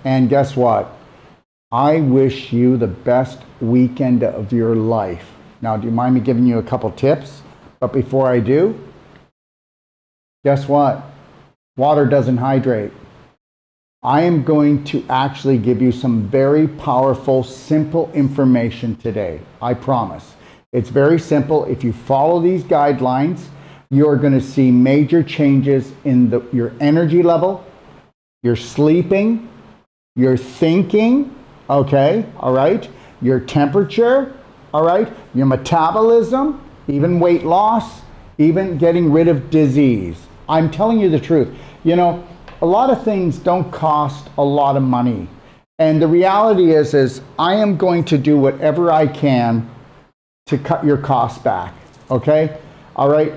And guess what? I wish you the best weekend of your life. Now, do you mind me giving you a couple tips? But before I do, guess what? Water doesn't hydrate. I am going to actually give you some very powerful, simple information today. I promise. It's very simple. If you follow these guidelines, you're going to see major changes in your energy level, your sleeping, your thinking, okay, all right, your temperature, all right, your metabolism, even weight loss, even getting rid of disease. I'm telling you the truth. You know, a lot of things don't cost a lot of money. And the reality is I am going to do whatever I can to cut your costs back, okay? All right?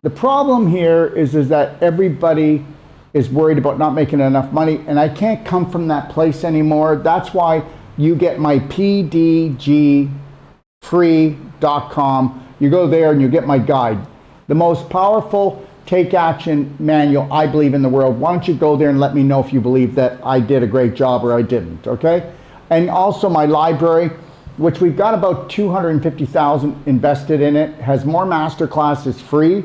The problem here is that everybody is worried about not making enough money, and I can't come from that place anymore. That's why you get my pdgfree.com. You go there and you get my guide. The most powerful take action manual I believe in the world. Why don't you go there and let me know if you believe that I did a great job or I didn't, okay? And also my library, which we've got about 250,000 invested in it, has more master classes free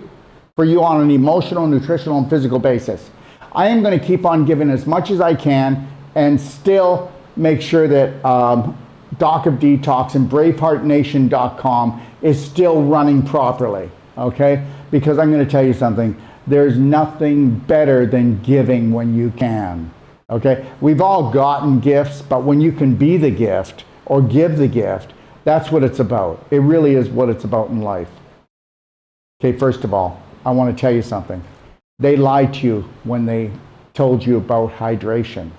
for you on an emotional, nutritional, and physical basis. I am going to keep on giving as much as I can and still make sure that Doc of Detox and BraveheartNation.com is still running properly, okay? Because I'm going to tell you something. There's nothing better than giving when you can, okay? We've all gotten gifts, but when you can be the gift or give the gift, that's what it's about. It really is what it's about in life. Okay, first of all, I want to tell you something. They lied to you when they told you about hydration.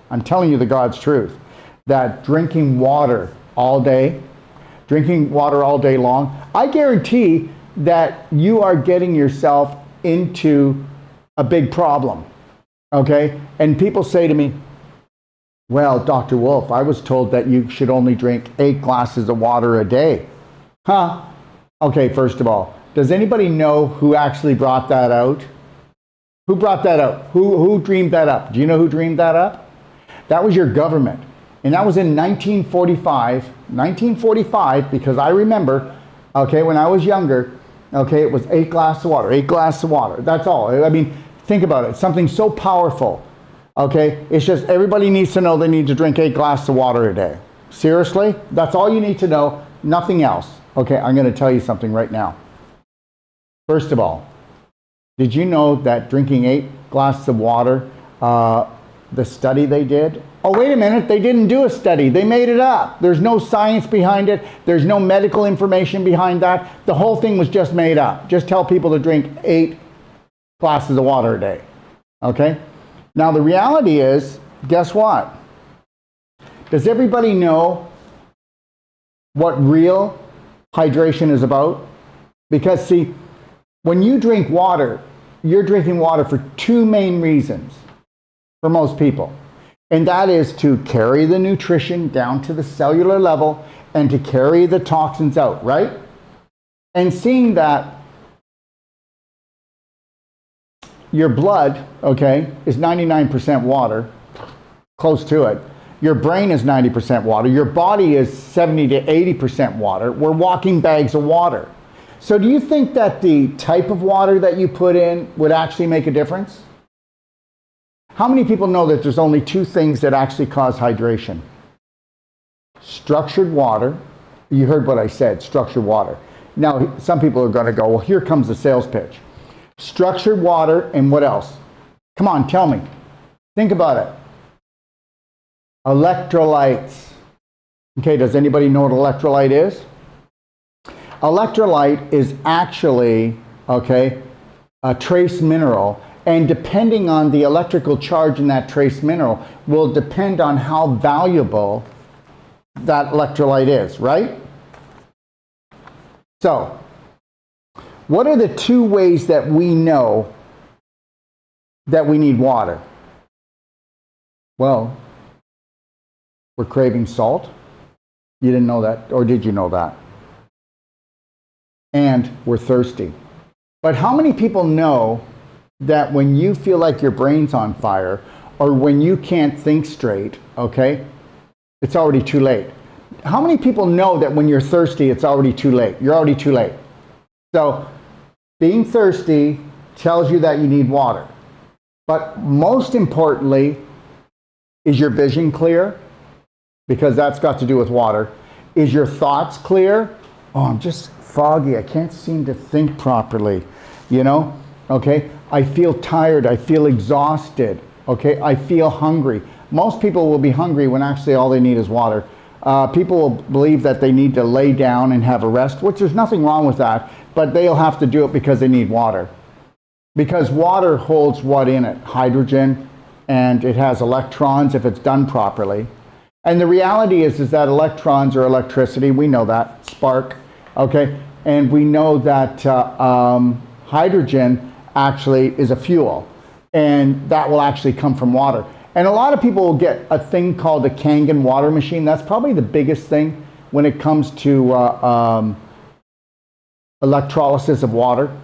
I'm telling you the God's truth, that drinking water all day long, I guarantee that you are getting yourself into a big problem, okay? And people say to me, well, Dr. Wolf, I was told that you should only drink 8 glasses of water a day. Huh? Okay, first of all, does anybody know who actually brought that out? Who brought that up? Who dreamed that up? Do you know who dreamed that up? That was your government. And that was in 1945. 1945, because I remember, okay, when I was younger, okay, it was 8 glasses of water, 8 glasses of water. That's all. I mean, think about it. Something so powerful, okay? It's just everybody needs to know they need to drink 8 glasses of water a day. Seriously? That's all you need to know, nothing else. Okay, I'm going to tell you something right now. First of all, did you know that drinking 8 glasses of water, the study they did? Oh, wait a minute, they didn't do a study. They made it up. There's no science behind it. There's no medical information behind that. The whole thing was just made up. Just tell people to drink 8 glasses of water a day, okay? Now, the reality is, guess what? Does everybody know what real hydration is about? Because, see, when you drink water, you're drinking water for 2 main reasons for most people. And that is to carry the nutrition down to the cellular level and to carry the toxins out, right? And seeing that your blood, okay, is 99% water, close to it. Your brain is 90% water. Your body is 70 to 80% water. We're walking bags of water. So do you think that the type of water that you put in would actually make a difference? How many people know that there's only 2 things that actually cause hydration? Structured water. You heard what I said, structured water. Now, some people are going to go, well, here comes the sales pitch. Structured water and what else? Come on, tell me. Think about it. Electrolytes. Okay, does anybody know what electrolyte is? Electrolyte is actually, okay, a trace mineral, and depending on the electrical charge in that trace mineral will depend on how valuable that electrolyte is, right? So, what are the 2 ways that we know that we need water? Well, we're craving salt. You didn't know that, or did you know that? And we're thirsty. But how many people know that when you feel like your brain's on fire, or when you can't think straight, okay, it's already too late. How many people know that when you're thirsty, it's already too late? You're already too late. So being thirsty tells you that you need water. But most importantly, is your vision clear? Because that's got to do with water. Is your thoughts clear? Oh, I'm just foggy. I can't seem to think properly. You know? Okay? I feel tired. I feel exhausted. Okay? I feel hungry. Most people will be hungry when actually all they need is water. People will believe that they need to lay down and have a rest, which there's nothing wrong with that, but they'll have to do it because they need water. Because water holds what in it? Hydrogen, and it has electrons if it's done properly. And the reality is that electrons are electricity. We know that, spark, okay? And we know that hydrogen actually is a fuel, and that will actually come from water. And a lot of people will get a thing called a Kangen water machine. That's probably the biggest thing when it comes to electrolysis of water.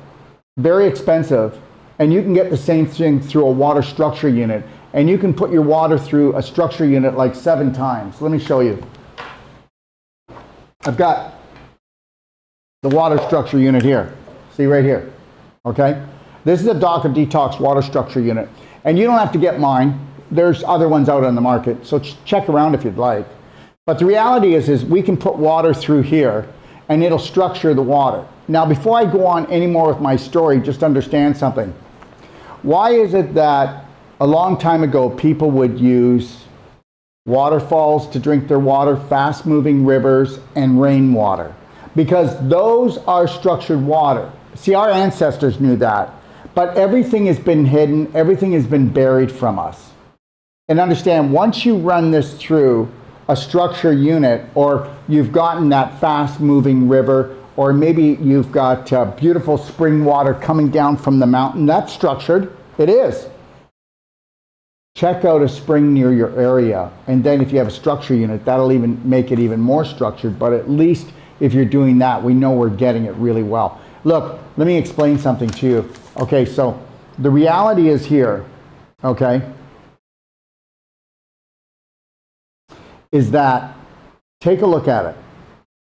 Very expensive. And you can get the same thing through a water structure unit. And you can put your water through a structure unit like 7 times. Let me show you. I've got the water structure unit here. See right here. Okay? This is a Dock of Detox water structure unit. And you don't have to get mine. There's other ones out on the market. So check around if you'd like. But the reality is we can put water through here and it'll structure the water. Now, before I go on any more with my story, just understand something. Why is it that a long time ago people would use waterfalls to drink their water, fast-moving rivers, and rainwater? Because those are structured water. See, our ancestors knew that. But everything has been hidden, everything has been buried from us. And understand, once you run this through a structure unit, or you've gotten that fast-moving river, or maybe you've got beautiful spring water coming down from the mountain, that's structured. It is. Check out a spring near your area, and then if you have a structure unit, that'll even make it even more structured, but at least if you're doing that, we know we're getting it really well. Look, let me explain something to you. Okay, so the reality is here, okay, is that, take a look at it.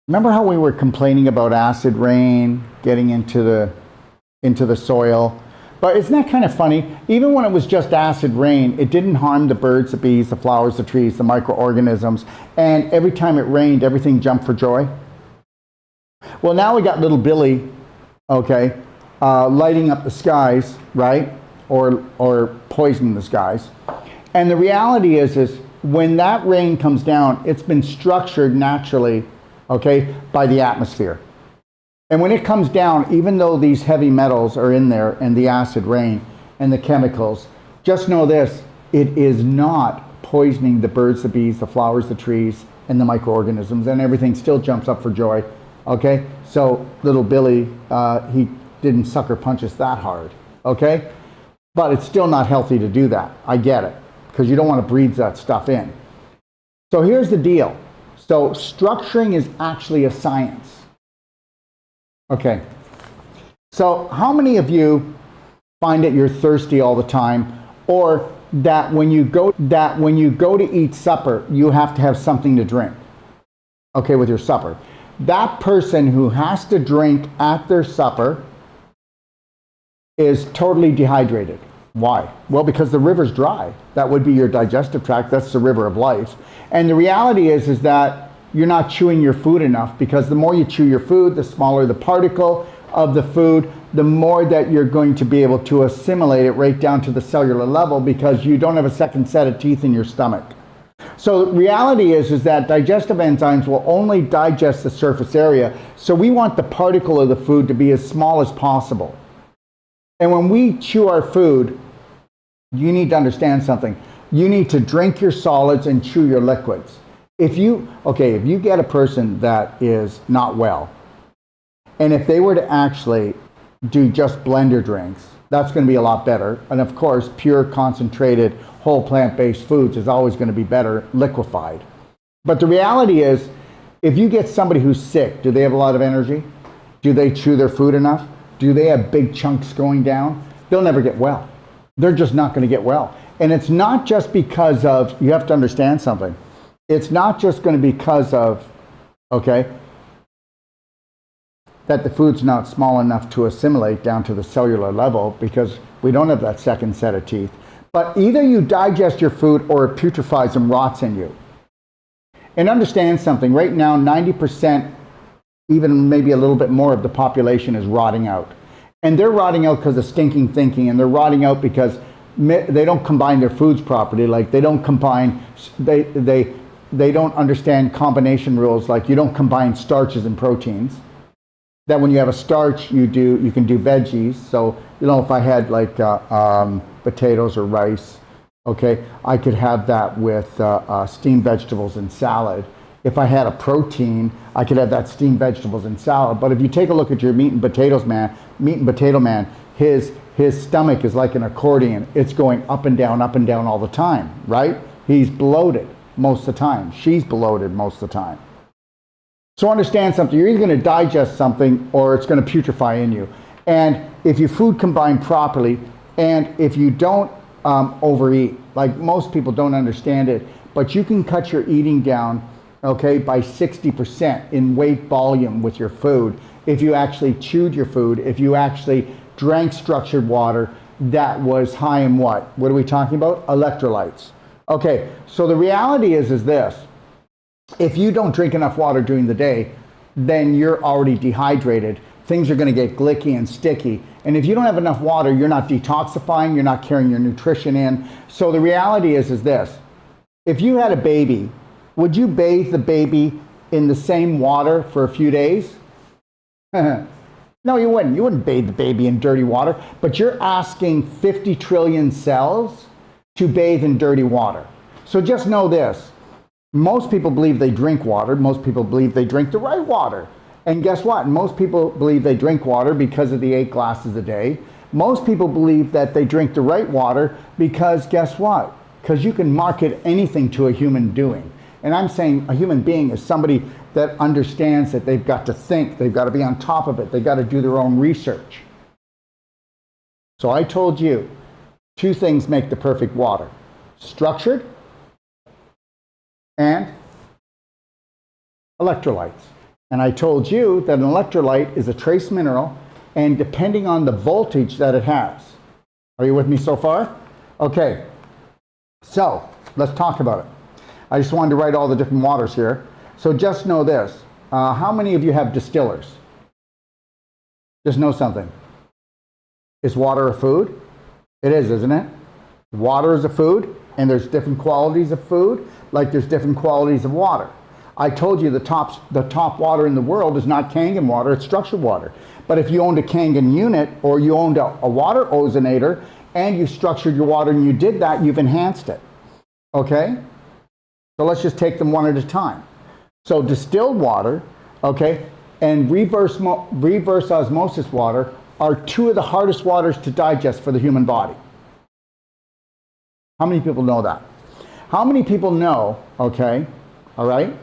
Remember how we were complaining about acid rain getting into the soil? But isn't that kind of funny? Even when it was just acid rain, it didn't harm the birds, the bees, the flowers, the trees, the microorganisms. And every time it rained, everything jumped for joy. Well, now we got little Billy, okay, lighting up the skies, right? Or poisoning the skies. And the reality is when that rain comes down, it's been structured naturally, okay, by the atmosphere. And when it comes down, even though these heavy metals are in there and the acid rain and the chemicals, just know this, it is not poisoning the birds, the bees, the flowers, the trees, and the microorganisms, and everything still jumps up for joy, okay? So little Billy, he didn't sucker punch us that hard, okay? But it's still not healthy to do that. I get it, because you don't want to breathe that stuff in. So here's the deal. So structuring is actually a science. Okay, so how many of you find that you're thirsty all the time, or that when you go to eat supper, you have to have something to drink, okay, with your supper? That person who has to drink at their supper is totally dehydrated. Why? Well, because the river's dry. That would be your digestive tract. That's the river of life. And the reality is that you're not chewing your food enough, because the more you chew your food, the smaller the particle of the food, the more that you're going to be able to assimilate it right down to the cellular level, because you don't have a second set of teeth in your stomach. So the reality is that digestive enzymes will only digest the surface area. So we want the particle of the food to be as small as possible. And when we chew our food, you need to understand something. You need to drink your solids and chew your liquids. If you get a person that is not well, and if they were to actually do just blender drinks, that's going to be a lot better. And of course, pure concentrated whole plant-based foods is always going to be better liquefied. But the reality is, if you get somebody who's sick, do they have a lot of energy? Do they chew their food enough? Do they have big chunks going down? They'll never get well. They're just not going to get well. And it's not just because of, you have to understand something. It's not just going to be because of, okay, that the food's not small enough to assimilate down to the cellular level, because we don't have that second set of teeth. But either you digest your food or it putrefies and rots in you. And understand something, right now 90%, even maybe a little bit more of the population is rotting out. And they're rotting out because of stinking thinking, and they're rotting out because they don't combine their foods properly. Like they don't combine, they don't understand combination rules, like you don't combine starches and proteins. That when you have a starch, you can do veggies. So, you know, if I had like potatoes or rice, okay, I could have that with steamed vegetables and salad. If I had a protein, I could have that steamed vegetables and salad. But if you take a look at your meat and potato man, his stomach is like an accordion. It's going up and down all the time, right? He's bloated most of the time. She's bloated most of the time. So understand something, you're either going to digest something or it's going to putrefy in you. And if your food combined properly, and if you don't overeat, like most people don't understand it, but you can cut your eating down, okay, by 60% in weight volume with your food. If you actually chewed your food, if you actually drank structured water that was high in what? What are we talking about? Electrolytes. Okay, so the reality is this. If you don't drink enough water during the day, then you're already dehydrated. Things are going to get glicky and sticky. And if you don't have enough water, you're not detoxifying, you're not carrying your nutrition in. So the reality is this. If you had a baby, would you bathe the baby in the same water for a few days? No, you wouldn't. You wouldn't bathe the baby in dirty water. But you're asking 50 trillion cells to bathe in dirty water. So just know this. Most people believe they drink water. Most people believe they drink the right water. And guess what? Most people believe they drink water because of the 8 glasses a day. Most people believe that they drink the right water because guess what? Because you can market anything to a human doing. And I'm saying a human being is somebody that understands that they've got to think, they've got to be on top of it, they've got to do their own research. So I told you, 2 things make the perfect water. Structured and electrolytes. And I told you that an electrolyte is a trace mineral, and depending on the voltage that it has. Are you with me so far? Okay, so let's talk about it. I just wanted to write all the different waters here. So just know this. How many of you have distillers? Just know something. Is water a food? It is, isn't it? Water is a food, and there's different qualities of food, like there's different qualities of water. I told you the top water in the world is not Kangen water, it's structured water. But if you owned a Kangen unit, or you owned a water ozonator, and you structured your water and you did that, you've enhanced it. Okay? So let's just take them one at a time. So distilled water, okay, and reverse osmosis water are 2 of the hardest waters to digest for the human body. How many people know that? How many people know, okay, all right,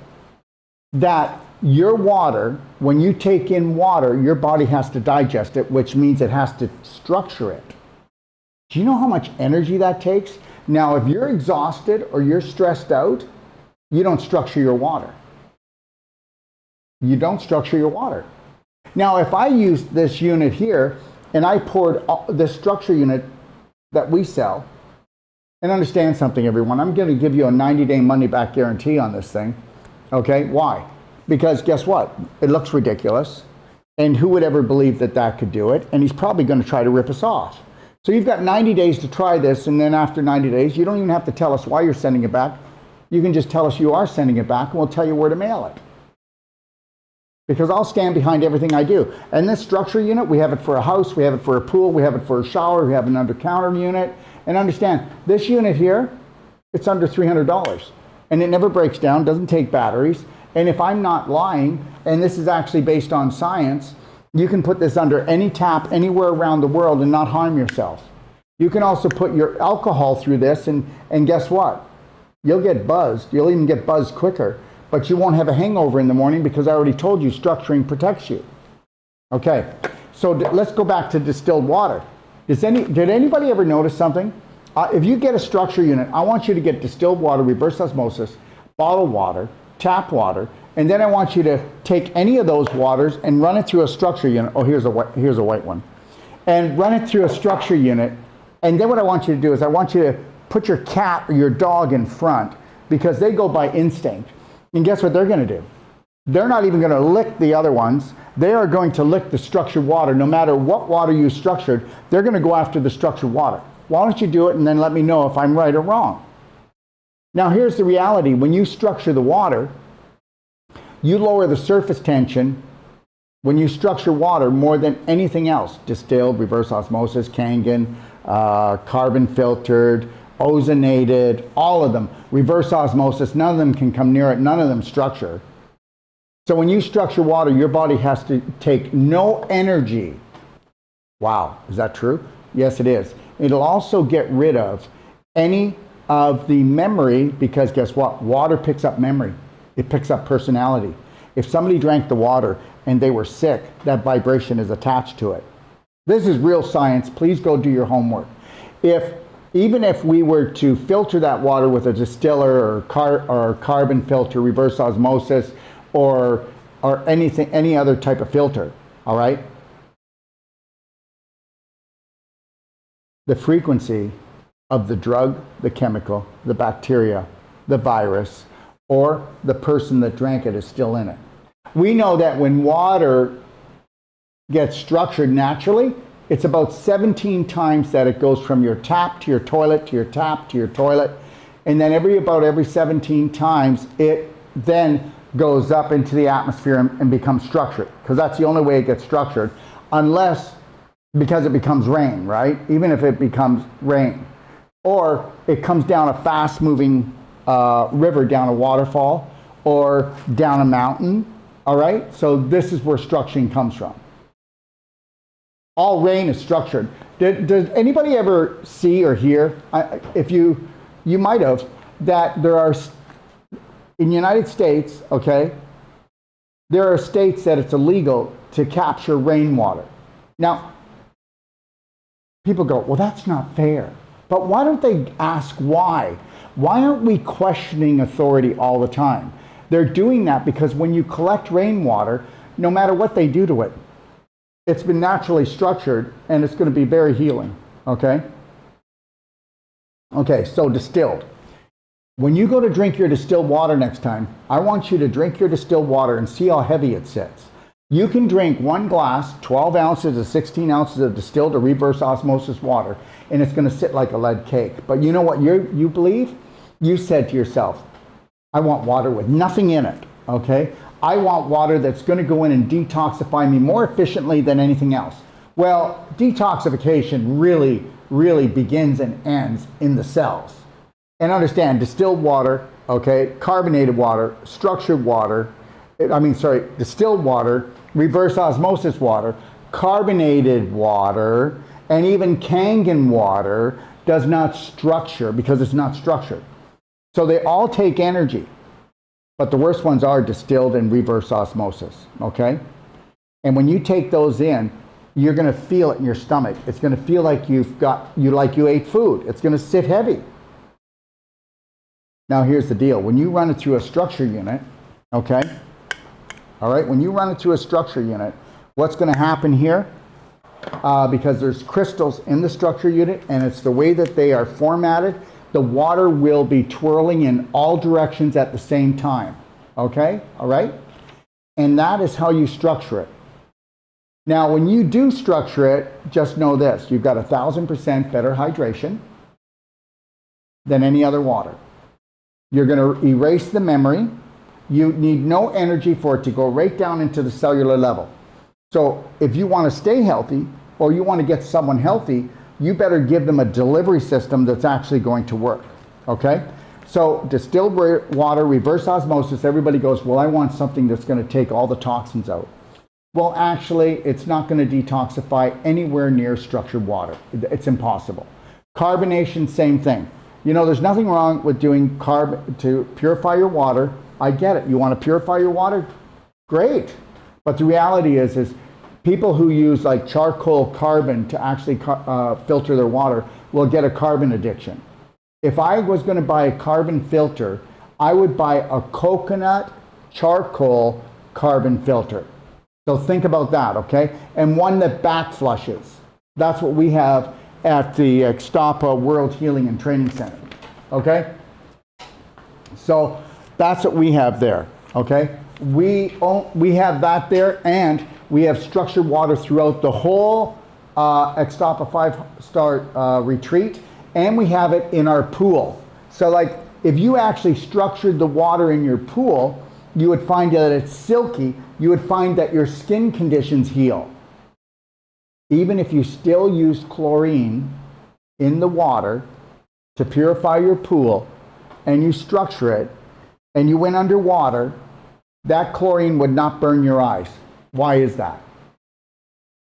that your water, when you take in water, your body has to digest it, which means it has to structure it. Do you know how much energy that takes? Now, if you're exhausted or you're stressed out, you don't structure your water. You don't structure your water. Now, if I used this unit here and I poured this structure unit that we sell, and understand something, everyone, I'm going to give you a 90-day money-back guarantee on this thing. Okay, why? Because guess what? It looks ridiculous, and who would ever believe that that could do it? And he's probably going to try to rip us off. So you've got 90 days to try this, and then after 90 days, you don't even have to tell us why you're sending it back. You can just tell us you are sending it back, and we'll tell you where to mail it. Because I'll stand behind everything I do. And this structure unit, we have it for a house, we have it for a pool, we have it for a shower, we have an under-counter unit. And understand, this unit here, it's under $300. And it never breaks down, doesn't take batteries. And if I'm not lying, and this is actually based on science, you can put this under any tap anywhere around the world and not harm yourself. You can also put your alcohol through this, and guess what? You'll get buzzed. You'll even get buzzed quicker. But you won't have a hangover in the morning because I already told you structuring protects you. Okay, so let's go back to distilled water. Did anybody ever notice something? If you get a structure unit, I want you to get distilled water, reverse osmosis, bottled water, tap water, and then I want you to take any of those waters and run it through a structure unit. Oh, here's a white one. And run it through a structure unit. And then what I want you to do is I want you to put your cat or your dog in front, because they go by instinct. And guess what they're going to do? They're not even going to lick the other ones. They are going to lick the structured water. No matter what water you structured, they're going to go after the structured water. Why don't you do it and then let me know if I'm right or wrong? Now here's the reality. When you structure the water, you lower the surface tension when you structure water more than anything else. Distilled, reverse osmosis, Kangen, carbon filtered, ozonated, all of them. Reverse osmosis, none of them can come near it, none of them structure. So when you structure water, your body has to take no energy. Wow, is that true? Yes, it is. It'll also get rid of any of the memory, because guess what? Water picks up memory. It picks up personality. If somebody drank the water and they were sick, that vibration is attached to it. This is real science. Please go do your homework. Even if we were to filter that water with a distiller or carbon filter, reverse osmosis, or any other type of filter, all right? The frequency of the drug, the chemical, the bacteria, the virus, or the person that drank it is still in it. We know that when water gets structured naturally, it's about 17 times that it goes from your tap to your toilet, to your tap to your toilet, and then about every 17 times it then goes up into the atmosphere and becomes structured, because that's the only way it gets structured, because it becomes rain, right? Even if it becomes rain. Or it comes down a fast-moving river, down a waterfall, or down a mountain, all right? So this is where structuring comes from. All rain is structured. Does anybody ever see or hear, if you might have, that there are, in the United States, okay, there are states that it's illegal to capture rainwater. Now, people go, well, that's not fair. But why don't they ask why? Why aren't we questioning authority all the time? They're doing that because when you collect rainwater, no matter what they do to it, it's been naturally structured and it's going to be very healing, okay? Okay, so distilled. When you go to drink your distilled water next time, I want you to drink your distilled water and see how heavy it sits. You can drink one glass, 12 ounces to 16 ounces of distilled or reverse osmosis water, and it's going to sit like a lead cake. But you know what you believe? You said to yourself, I want water with nothing in it, okay? I want water that's going to go in and detoxify me more efficiently than anything else. Well, detoxification really, really begins and ends in the cells. And understand, distilled water, okay, carbonated water, structured water, distilled water, reverse osmosis water, carbonated water, and even Kangen water does not structure because it's not structured. So they all take energy, but the worst ones are distilled and reverse osmosis, okay? And when you take those in, you're going to feel it in your stomach. It's going to feel like you ate food. It's going to sit heavy. Now here's the deal. When you run it through a structure unit, okay? All right, when you run it through a structure unit, what's going to happen here? Because there's crystals in the structure unit and it's the way that they are formatted, the water will be twirling in all directions at the same time, okay? All right? And that is how you structure it. Now, when you do structure it, just know this. You've got 1,000% better hydration than any other water. You're going to erase the memory. You need no energy for it to go right down into the cellular level. So if you want to stay healthy or you want to get someone healthy, you better give them a delivery system that's actually going to work, okay? So distilled water, reverse osmosis, everybody goes, well, I want something that's going to take all the toxins out. Well, actually, it's not going to detoxify anywhere near structured water. It's impossible. Carbonation, same thing. You know, there's nothing wrong with doing to purify your water. I get it. You want to purify your water? Great. But the reality is people who use like charcoal carbon to actually filter their water, will get a carbon addiction. If I was going to buy a carbon filter, I would buy a coconut charcoal carbon filter. So think about that, okay? And one that back flushes. That's what we have at the Extapa World Healing and Training Center, okay? So that's what we have there, okay? We have that there, and we have structured water throughout the whole Extapa 5-star retreat, and we have it in our pool. So like, if you actually structured the water in your pool, you would find that it's silky. You would find that your skin conditions heal. Even if you still use chlorine in the water to purify your pool, and you structure it, and you went underwater, that chlorine would not burn your eyes. Why is that?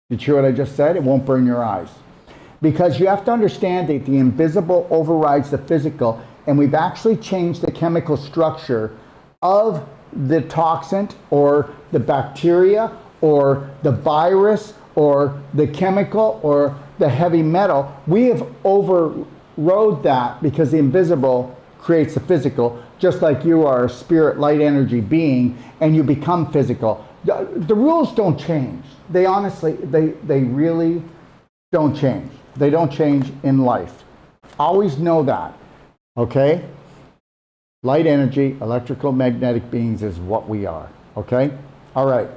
Did you hear what I just said? It won't burn your eyes. Because you have to understand that the invisible overrides the physical, and we've actually changed the chemical structure of the toxin or the bacteria or the virus or the chemical or the heavy metal. We have overrode that because the invisible creates the physical, just like you are a spirit light energy being and you become physical. The rules don't change. They honestly, they really don't change. They don't change in life. Always know that, okay? Light energy, electrical magnetic beings is what we are, okay? All right.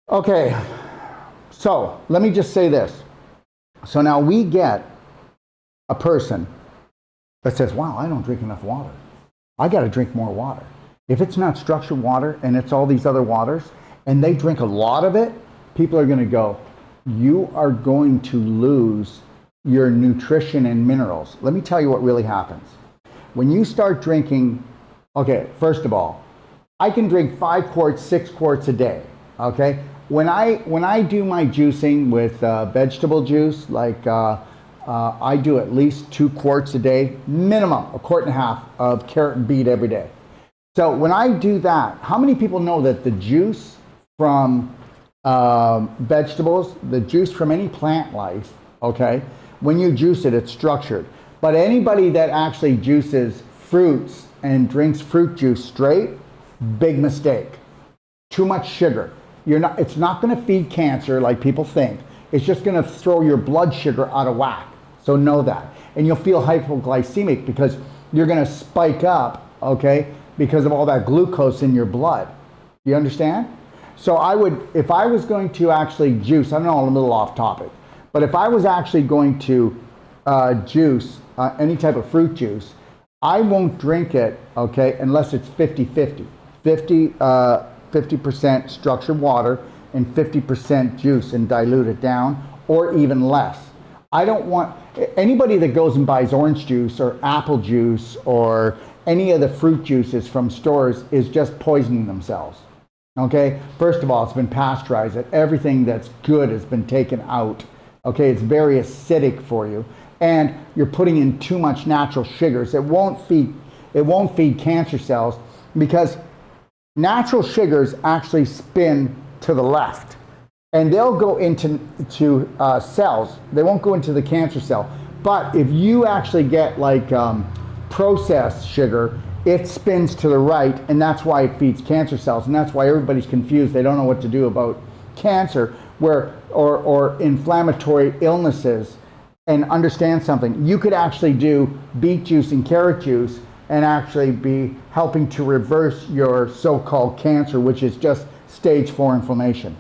Okay, so let me just say this. So now we get a person that says, wow, I don't drink enough water. I got to drink more water. If it's not structured water and it's all these other waters and they drink a lot of it, people are going to go, you are going to lose your nutrition and minerals. Let me tell you what really happens. When you start drinking, okay, first of all, I can drink 5 quarts, 6 quarts a day, okay? When I do my juicing with vegetable juice, like I do at least 2 quarts a day, minimum, 1.5 quarts of carrot and beet every day. So when I do that, how many people know that the juice from vegetables, the juice from any plant life, okay, when you juice it, it's structured. But anybody that actually juices fruits and drinks fruit juice straight, big mistake. Too much sugar. It's not going to feed cancer like people think. It's just going to throw your blood sugar out of whack. So know that. And you'll feel hypoglycemic because you're going to spike up, okay, because of all that glucose in your blood. You understand? So if I was going to actually juice, I know I'm a little off topic, but if I was actually going to juice any type of fruit juice, I won't drink it, okay, unless it's 50-50. 50% structured water and 50% juice and dilute it down, or even less. I don't want, anybody that goes and buys orange juice or apple juice or any of the fruit juices from stores is just poisoning themselves. Okay, first of all, it's been pasteurized. Everything that's good has been taken out. Okay, it's very acidic for you, and you're putting in too much natural sugars. It won't feed cancer cells because natural sugars actually spin to the left, and they'll go into cells. They won't go into the cancer cell. But if you actually get like processed sugar, it spins to the right, and that's why it feeds cancer cells, and that's why everybody's confused. They don't know what to do about cancer or inflammatory illnesses. And understand something. You could actually do beet juice and carrot juice and actually be helping to reverse your so-called cancer, which is just stage 4 inflammation.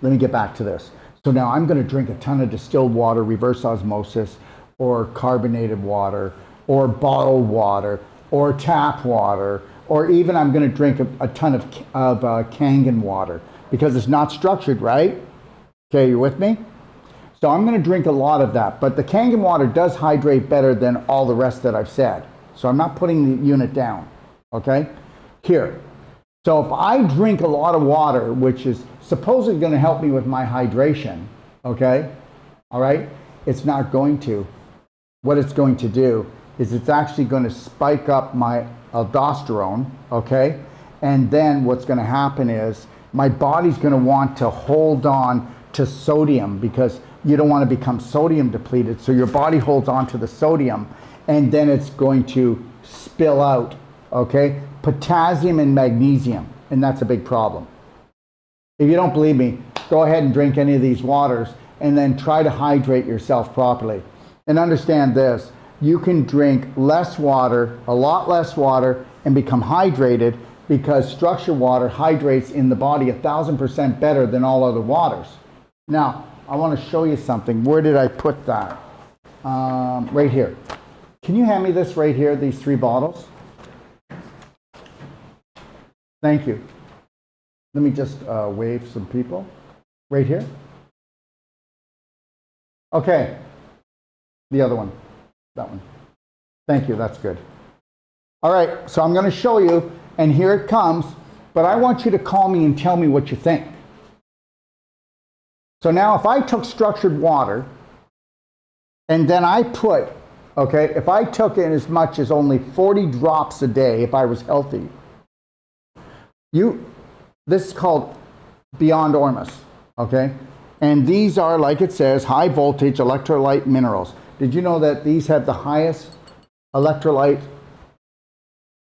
Let me get back to this. So now I'm going to drink a ton of distilled water, reverse osmosis, or carbonated water, or bottled water, or tap water, or even I'm going to drink a ton of Kangen water because it's not structured, right? Okay, you with me? So I'm going to drink a lot of that, but the Kangen water does hydrate better than all the rest that I've said. So I'm not putting the unit down, okay? Here. So if I drink a lot of water, which is supposedly going to help me with my hydration, okay? All right? It's not going to. What it's going to do is it's actually going to spike up my aldosterone, okay? And then what's going to happen is my body's going to want to hold on to sodium because you don't want to become sodium depleted. So your body holds on to the sodium and then it's going to spill out, okay? Potassium and magnesium, and that's a big problem. If you don't believe me, go ahead and drink any of these waters and then try to hydrate yourself properly. And understand this, you can drink less water, a lot less water, and become hydrated because structured water hydrates in the body 1,000% better than all other waters. Now, I want to show you something. Where did I put that? Right here. Can you hand me this right here, these 3 bottles? Thank you. Let me just wave some people. Right here. Okay. The other one. That one. Thank you, that's good. All right, so I'm going to show you, and here it comes, but I want you to call me and tell me what you think. So now if I took structured water, and then I put, okay, if I took in as much as only 40 drops a day, if I was healthy, this is called Beyond Ormus, okay? And these are, like it says, high voltage electrolyte minerals. Did you know that these have the highest electrolyte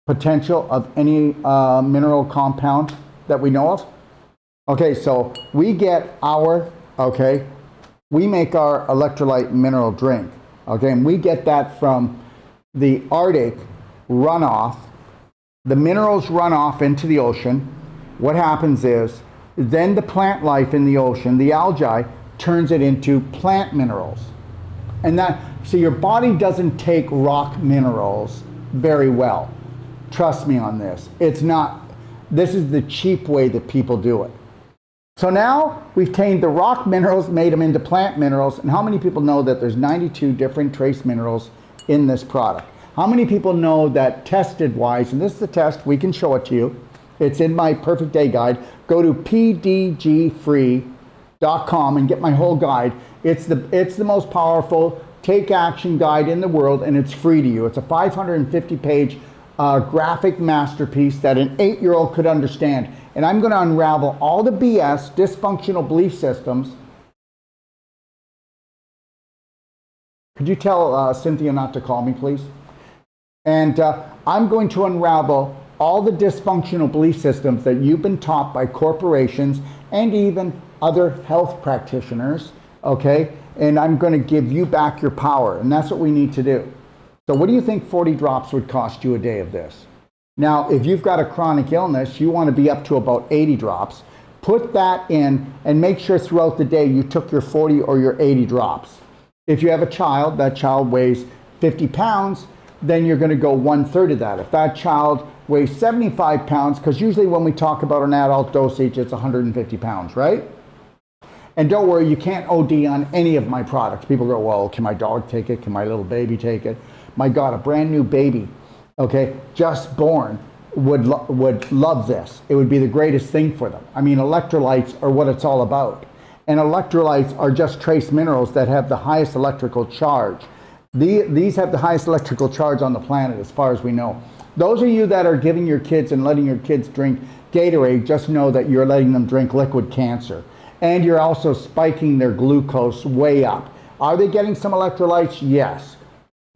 potential of any mineral compound that we know of? Okay, so we get our, okay, we make our electrolyte mineral drink, okay, and we get that from the Arctic runoff. The minerals run off into the ocean. What happens is, then the plant life in the ocean, the algae, turns it into plant minerals. And that, so your body doesn't take rock minerals very well. Trust me on this. It's not, this is the cheap way that people do it. So now we've taken the rock minerals, made them into plant minerals, and how many people know that there's 92 different trace minerals in this product? How many people know that tested wise, and this is the test, we can show it to you. It's in my Perfect Day Guide. Go to pdgfree.com and get my whole guide. It's the most powerful take action guide in the world, and it's free to you. It's a 550-page graphic masterpiece that an 8-year-old could understand. And I'm going to unravel all the BS, dysfunctional belief systems. Could you tell Cynthia not to call me, please? And I'm going to unravel all the dysfunctional belief systems that you've been taught by corporations and even other health practitioners, okay? And I'm going to give you back your power, and that's what we need to do. So what do you think 40 drops would cost you a day of this? Now, if you've got a chronic illness, you want to be up to about 80 drops. Put that in and make sure throughout the day you took your 40 or your 80 drops. If you have a child, that child weighs 50 pounds, then you're going to go 1/3 of that. If that child weighs 75 pounds, because usually when we talk about an adult dosage, it's 150 pounds, right? And don't worry, you can't OD on any of my products. People go, well, can my dog take it? Can my little baby take it? My God, a brand new baby, okay, just born, would love this. It would be the greatest thing for them. I mean, electrolytes are what it's all about. And electrolytes are just trace minerals that have the highest electrical charge. These have the highest electrical charge on the planet as far as we know. Those of you that are giving your kids and letting your kids drink Gatorade, just know that you're letting them drink liquid cancer. And you're also spiking their glucose way up. Are they getting some electrolytes? Yes.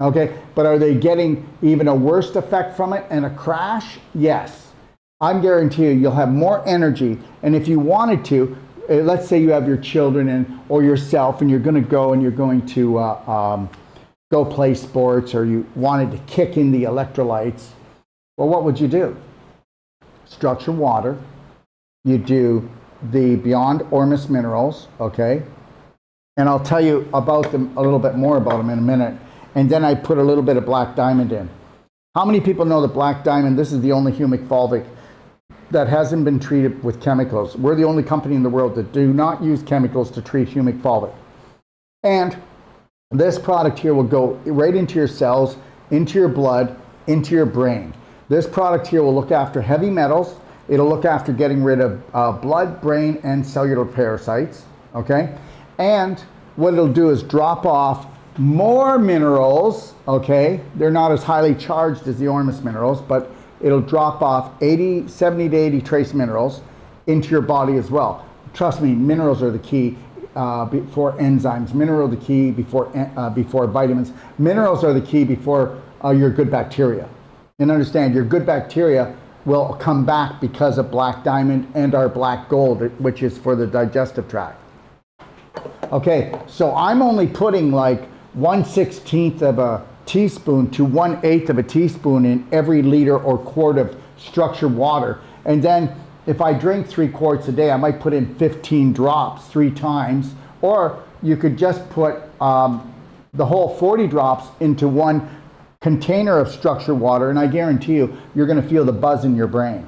Okay, but are they getting even a worse effect from it and a crash? Yes. I'm guaranteeing you'll have more energy. And if you wanted to, let's say you have your children or yourself and you're going to go and you're going to go play sports, or you wanted to kick in the electrolytes, well, what would you do? Structured water. You do the Beyond Ormus minerals, okay? And I'll tell you about them, a little bit more about them in a minute. And then I put a little bit of black diamond in. How many people know that black diamond, this is the only humic fulvic that hasn't been treated with chemicals. We're the only company in the world that do not use chemicals to treat humic fulvic. And this product here will go right into your cells, into your blood, into your brain. This product here will look after heavy metals. It'll look after getting rid of blood, brain, and cellular parasites, okay? And what it'll do is drop off more minerals, okay? They're not as highly charged as the Ormus minerals, but it'll drop off 70 to 80 trace minerals into your body as well. Trust me, minerals are the key. before enzymes. Mineral the key before vitamins. Minerals are the key before your good bacteria. And understand, your good bacteria will come back because of black diamond and our black gold, which is for the digestive tract. Okay, so I'm only putting like 1/16 of a teaspoon to 1/8 of a teaspoon in every liter or quart of structured water. And then if I drink 3 quarts a day, I might put in 15 drops 3 times, or you could just put the whole 40 drops into one container of structured water, and I guarantee you, you're going to feel the buzz in your brain.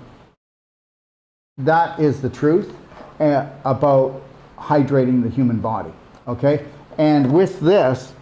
That is the truth about hydrating the human body, okay? And with this,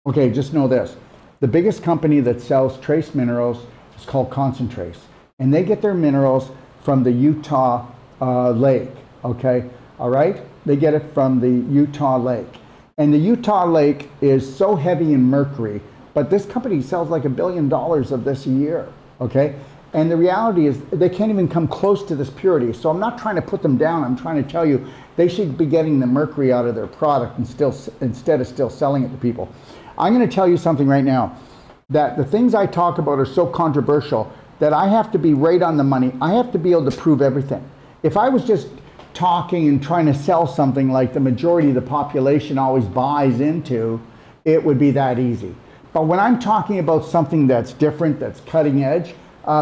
okay, just know this. The biggest company that sells trace minerals is called Concentrace, and they get their minerals from the Utah lake, okay? All right? They get it from the Utah lake. And the Utah lake is so heavy in mercury, but this company sells like $1 billion of this a year, okay? And the reality is they can't even come close to this purity. So I'm not trying to put them down. I'm trying to tell you they should be getting the mercury out of their product and instead of still selling it to people. I'm going to tell you something right now, that the things I talk about are so controversial that I have to be right on the money. I have to be able to prove everything. If I was just talking and trying to sell something like the majority of the population always buys into, it would be that easy. But when I'm talking about something that's different, that's cutting edge,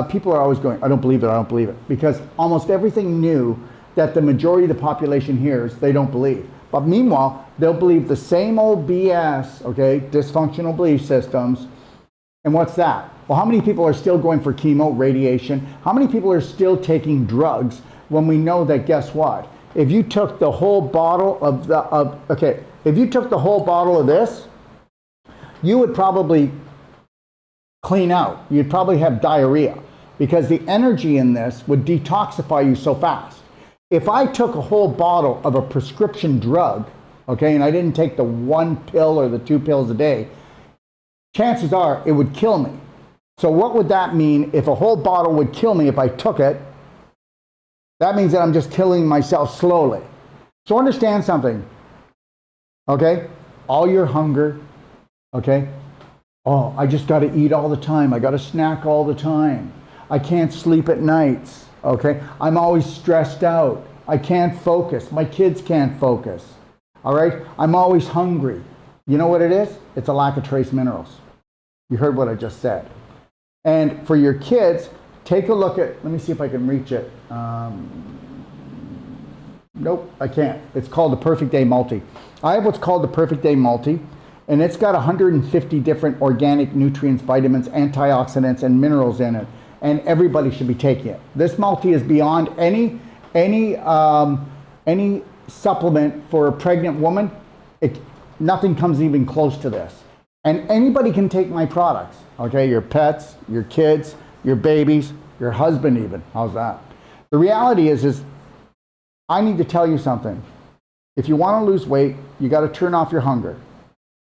people are always going, I don't believe it, I don't believe it. Because almost everything new that the majority of the population hears, they don't believe. But meanwhile, they'll believe the same old BS, okay, dysfunctional belief systems. And what's that? Well, how many people are still going for chemo, radiation? How many people are still taking drugs when we know that, guess what? If you took the whole bottle if you took the whole bottle of this, you would probably clean out. You'd probably have diarrhea because the energy in this would detoxify you so fast. If I took a whole bottle of a prescription drug, okay, and I didn't take the 1 pill or the 2 pills a day, chances are it would kill me. So what would that mean if a whole bottle would kill me if I took it? That means that I'm just killing myself slowly. So understand something, okay? All your hunger, okay? Oh, I just got to eat all the time. I got to snack all the time. I can't sleep at nights, okay? I'm always stressed out. I can't focus. My kids can't focus, all right? I'm always hungry. You know what it is? It's a lack of trace minerals. You heard what I just said. And for your kids, take a look at, let me see if I can reach it. Nope, I can't. It's called the Perfect Day Multi. I have what's called the Perfect Day Multi, and it's got 150 different organic nutrients, vitamins, antioxidants, and minerals in it. And everybody should be taking it. This multi is beyond any supplement for a pregnant woman. Nothing comes even close to this. And anybody can take my products, okay? Your pets, your kids, your babies, your husband even. How's that? The reality is I need to tell you something. If you want to lose weight, you got to turn off your hunger.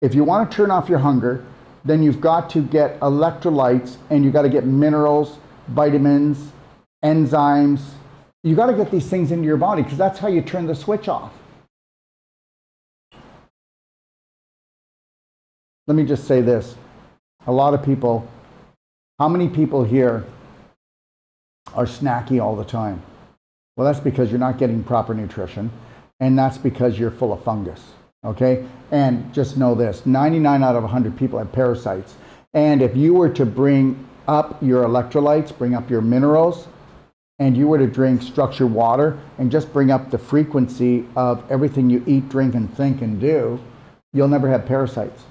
If you want to turn off your hunger, then you've got to get electrolytes and you got to get minerals, vitamins, enzymes. You got to get these things into your body because that's how you turn the switch off. Let me just say this. A lot of people, how many people here are snacky all the time? Well, that's because you're not getting proper nutrition, and that's because you're full of fungus, okay? And just know this, 99 out of 100 people have parasites. And if you were to bring up your electrolytes, bring up your minerals, and you were to drink structured water and just bring up the frequency of everything you eat, drink, and think and do, you'll never have parasites.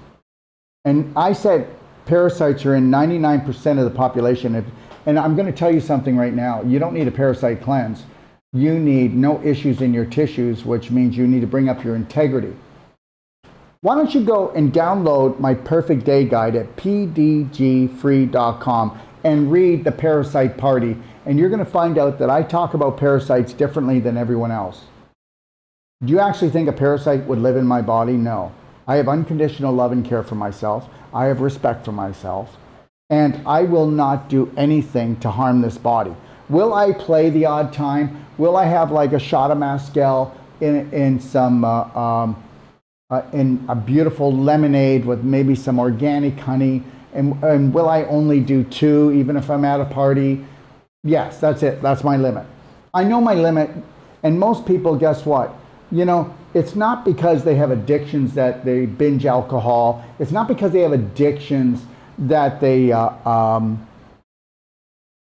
And I said parasites are in 99% of the population. And I'm going to tell you something right now. You don't need a parasite cleanse. You need no issues in your tissues, which means you need to bring up your integrity. Why don't you go and download my Perfect Day Guide at pdgfree.com and read The Parasite Party. And you're going to find out that I talk about parasites differently than everyone else. Do you actually think a parasite would live in my body? No. I have unconditional love and care for myself. I have respect for myself. And I will not do anything to harm this body. Will I play the odd time? Will I have like a shot of Mascal in some in a beautiful lemonade with maybe some organic honey? And will I only do 2 even if I'm at a party? Yes, that's it. That's my limit. I know my limit. And most people, guess what? You know, it's not because they have addictions that they binge alcohol. It's not because they have addictions that they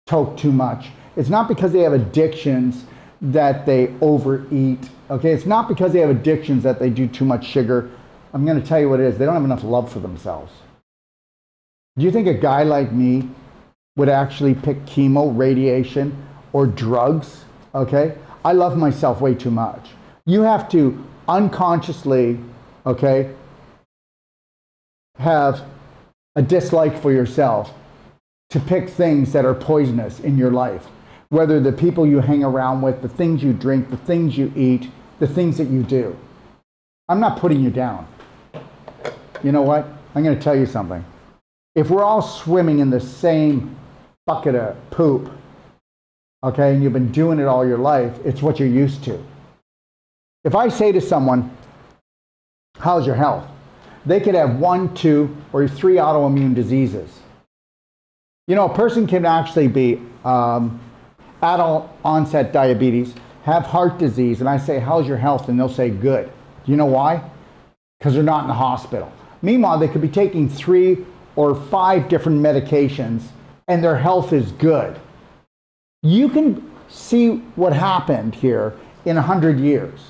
toke too much. It's not because they have addictions that they overeat. Okay, it's not because they have addictions that they do too much sugar. I'm going to tell you what it is. They don't have enough love for themselves. Do you think a guy like me would actually pick chemo, radiation, or drugs? Okay, I love myself way too much. You have to unconsciously, okay, have a dislike for yourself to pick things that are poisonous in your life. Whether the people you hang around with, the things you drink, the things you eat, the things that you do. I'm not putting you down. You know what? I'm going to tell you something. If we're all swimming in the same bucket of poop, okay, and you've been doing it all your life, it's what you're used to. If I say to someone, how's your health? They could have 1, 2, or 3 autoimmune diseases. You know, a person can actually be adult onset diabetes, have heart disease, and I say, how's your health? And they'll say, good. Do you know why? Because they're not in the hospital. Meanwhile, they could be taking 3 or 5 different medications, and their health is good. You can see what happened here in 100 years.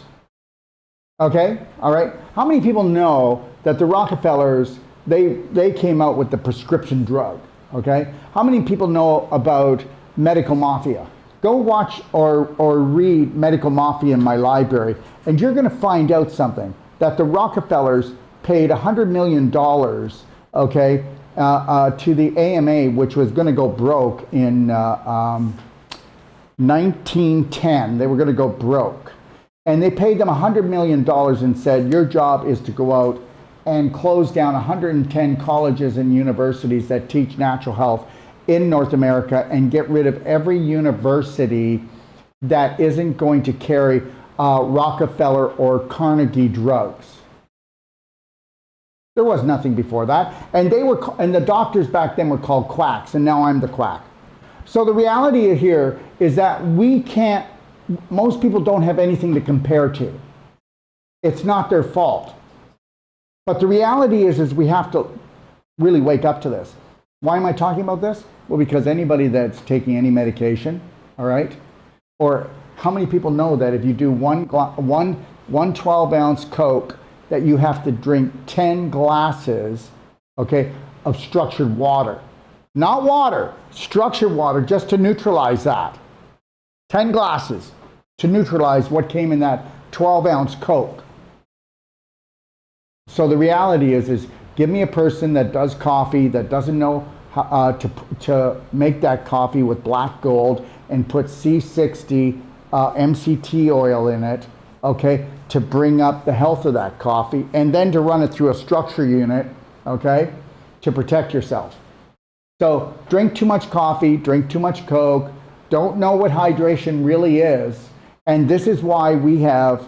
Okay? All right? How many people know that the Rockefellers, they came out with the prescription drug? Okay? How many people know about Medical Mafia? Go watch or read Medical Mafia in my library, and you're going to find out something, that the Rockefellers paid $100 million, okay, to the AMA, which was going to go broke in 1910. They were going to go broke. And they paid them $100 million and said, your job is to go out and close down 110 colleges and universities that teach natural health in North America and get rid of every university that isn't going to carry Rockefeller or Carnegie drugs. There was nothing before that. And the doctors back then were called quacks, and now I'm the quack. So the reality here is that most people don't have anything to compare to. It's not their fault. But the reality is we have to really wake up to this. Why am I talking about this? Well, because anybody that's taking any medication, all right, or how many people know that if you do one 12-ounce Coke, that you have to drink 10 glasses, okay, of structured water. Not water, structured water, just to neutralize that. 10 glasses to neutralize what came in that 12-ounce Coke. So the reality is give me a person that does coffee, that doesn't know how to make that coffee with black gold and put C60 MCT oil in it, okay, to bring up the health of that coffee, and then to run it through a structure unit, okay, to protect yourself. So drink too much coffee, drink too much Coke, don't know what hydration really is, and this is why we have,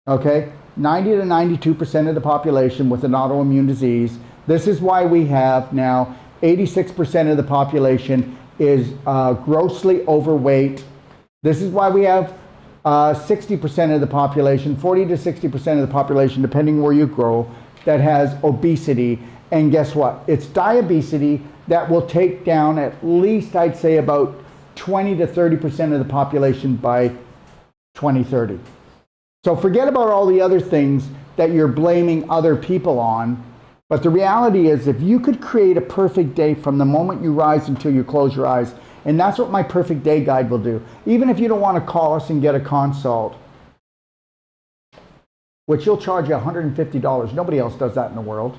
okay, 90 to 92% of the population with an autoimmune disease. This is why we have now 86% of the population is grossly overweight. This is why we have 60% of the population, 40 to 60% of the population, depending where you grow, that has obesity. And guess what? It's diabesity that will take down at least, I'd say, about 20 to 30% of the population by 2030. So forget about all the other things that you're blaming other people on. But the reality is, if you could create a perfect day from the moment you rise until you close your eyes, and that's what my perfect day guide will do. Even if you don't want to call us and get a consult, which you'll charge you $150. Nobody else does that in the world.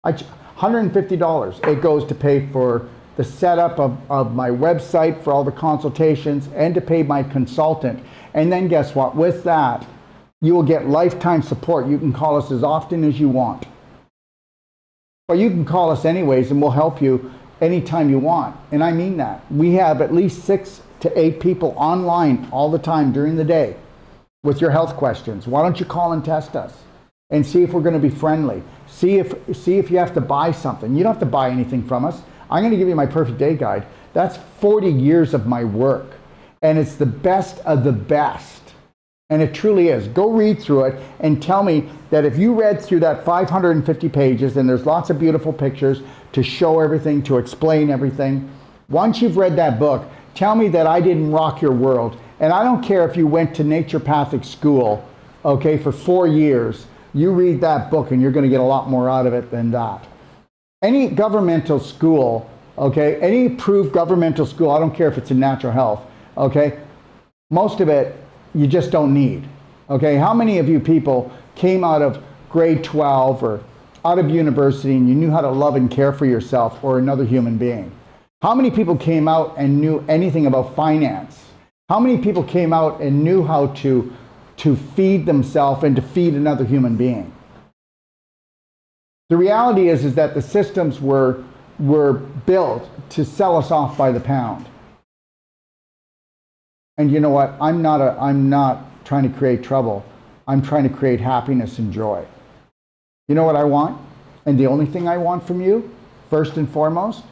$150. It goes to pay for the setup of my website, for all the consultations, and to pay my consultant. And then guess what? With that, you will get lifetime support. You can call us as often as you want. But you can call us anyways, and we'll help you anytime you want. And I mean that. We have at least 6 to 8 people online all the time during the day. with your health questions. Why don't you call and test us and see if we're going to be friendly? See if you have to buy something. You don't have to buy anything from us. I'm going to give you my perfect day guide. That's 40 years of my work, and it's the best of the best. And it truly is. Go read through it and tell me that if you read through that 550 pages, and there's lots of beautiful pictures to show everything, to explain everything. Once you've read that book, tell me that I didn't rock your world. And I don't care if you went to naturopathic school, okay, for 4 years. You read that book and you're going to get a lot more out of it than that. Any governmental school, okay, any approved governmental school, I don't care if it's in natural health, okay, most of it you just don't need, okay? How many of you people came out of grade 12 or out of university and you knew how to love and care for yourself or another human being? How many people came out and knew anything about finance? How many people came out and knew how to feed themselves and to feed another human being? The reality is that the systems were built to sell us off by the pound. And you know what? I'm not trying to create trouble. I'm trying to create happiness and joy. You know what I want? And the only thing I want from you, first and foremost,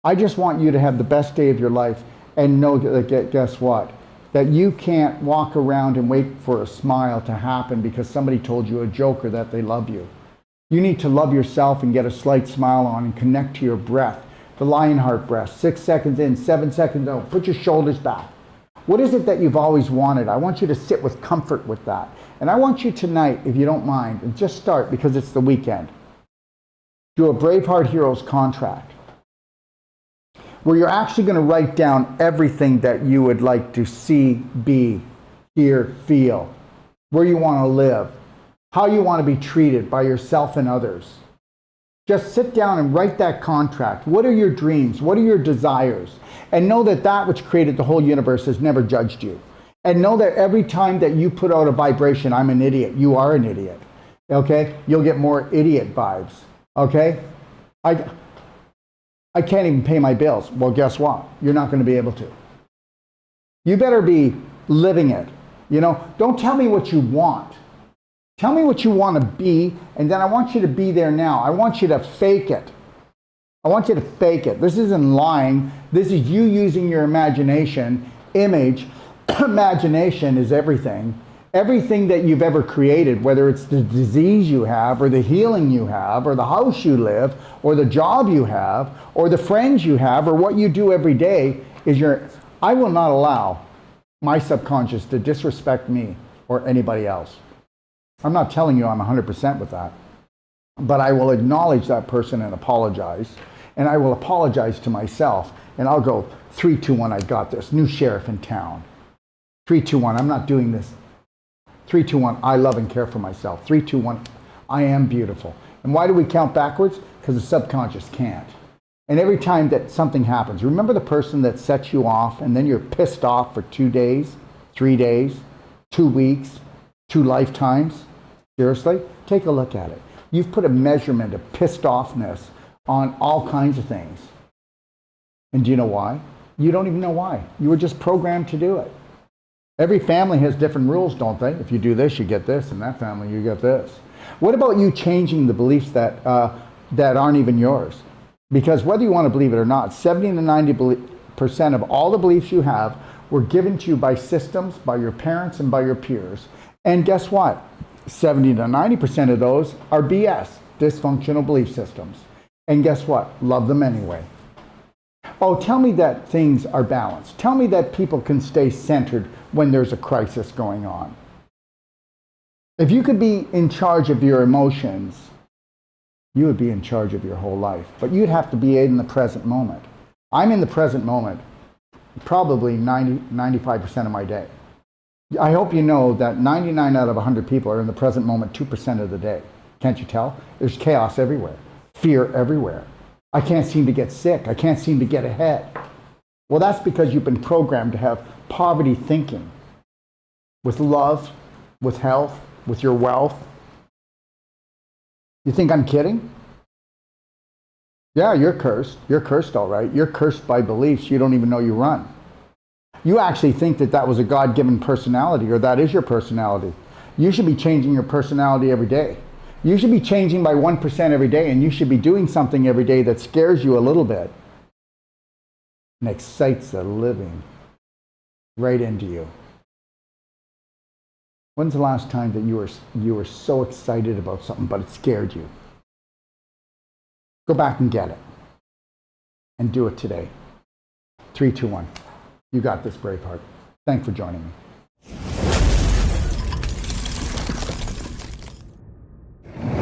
I just want you to have the best day of your life and know that, guess what? That you can't walk around and wait for a smile to happen because somebody told you a joke or that they love you. You need to love yourself and get a slight smile on and connect to your breath. The Lionheart breath, 6 seconds in, 7 seconds out. Put your shoulders back. What is it that you've always wanted? I want you to sit with comfort with that. And I want you tonight, if you don't mind, and just start because it's the weekend, do a Braveheart Heroes contract where you're actually going to write down everything that you would like to see, be, hear, feel, where you want to live, how you want to be treated by yourself and others. Just sit down and write that contract. What are your dreams? What are your desires? And know that that which created the whole universe has never judged you. And know that every time that you put out a vibration, I'm an idiot, you are an idiot. Okay? You'll get more idiot vibes. Okay? I can't even pay my bills. Well, guess what? You're not going to be able to. You better be living it. You know, don't tell me what you want. Tell me what you want to be, and then I want you to be there now. I want you to fake it. I want you to fake it. This isn't lying. This is you using your imagination. Image, imagination is everything. Everything that you've ever created, whether it's the disease you have, or the healing you have, or the house you live, or the job you have, or the friends you have, or what you do every day, is I will not allow my subconscious to disrespect me or anybody else. I'm not telling you I'm 100% with that, but I will acknowledge that person and apologize, and I will apologize to myself, and I'll go, 3, 2, 1, I got this. New sheriff in town. 3, 2, 1, I'm not doing this. 3, 2, 1, I love and care for myself. 3, 2, 1, I am beautiful. And why do we count backwards? Because the subconscious can't. And every time that something happens, remember the person that sets you off and then you're pissed off for 2 days, 3 days, 2 weeks, 2 lifetimes? Seriously? Take a look at it. You've put a measurement of pissed offness on all kinds of things. And do you know why? You don't even know why. You were just programmed to do it. Every family has different rules, don't they? If you do this, you get this. In that family, you get this. What about you changing the beliefs that aren't even yours? Because whether you want to believe it or not, 70 to 90% of all the beliefs you have were given to you by systems, by your parents, and by your peers. And guess what? 70 to 90% of those are BS, dysfunctional belief systems. And guess what? Love them anyway. Oh, tell me that things are balanced. Tell me that people can stay centered when there's a crisis going on. If you could be in charge of your emotions, you would be in charge of your whole life. But you'd have to be in the present moment. I'm in the present moment probably 95% of my day. I hope you know that 99 out of 100 people are in the present moment 2% of the day. Can't you tell? There's chaos everywhere, fear everywhere. I can't seem to get sick. I can't seem to get ahead. Well, that's because you've been programmed to have poverty thinking with love, with health, with your wealth. You think I'm kidding? Yeah, you're cursed. You're cursed, all right. You're cursed by beliefs you don't even know you run. You actually think that that was a God-given personality, or that is your personality. You should be changing your personality every day. You should be changing by 1% every day, and you should be doing something every day that scares you a little bit and excites the living right into you. When's the last time that you were so excited about something, but it scared you? Go back and get it. And do it today. 3, 2, 1. You got this, Braveheart. Thanks for joining me.